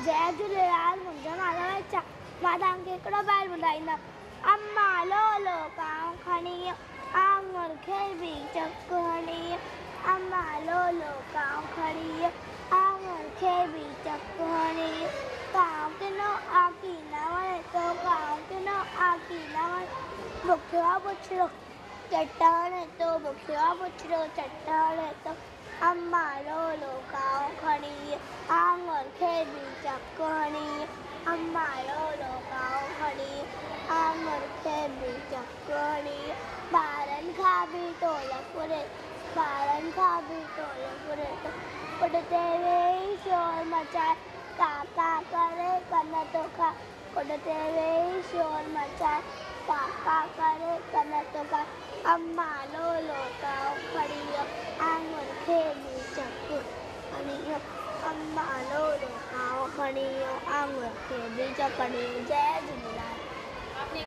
जय झूलेलाल मुंहिंजो नालो आहे मां तव्हांखे हिकिड़ो ॿाहिरि ॿुधाईंदमि अम्मा लोलो कांव खणी आङुर खे बि चक हणी अम्मा लोलो कांव खणी आङुर खे बि चक हणी कांव किनो आकी न वणे तो कांव किनो आकी न वणे बुखियो पुछड़ो चटाणे तो बुखियो पुछड़ो चटाणे तो अम्मा लोलो कांव खणी आङुर खे बि चक हणी अम्मा लोलो कांव खणी आङुर खे बि चक हणी ॿारनि खां बि टोल फुरे ॿारनि खां बि टोल फुरे थो पुठिते वेही शोर मचाए काका करे कन थो खाए पुठिते वेही शोर मचाए काका करे कन थो खाए अम्मा लोलो कांव खणी आङुर खे बि चक हणी अम्मा लोलो कांव खणी आङुर खे बि चक हणी जय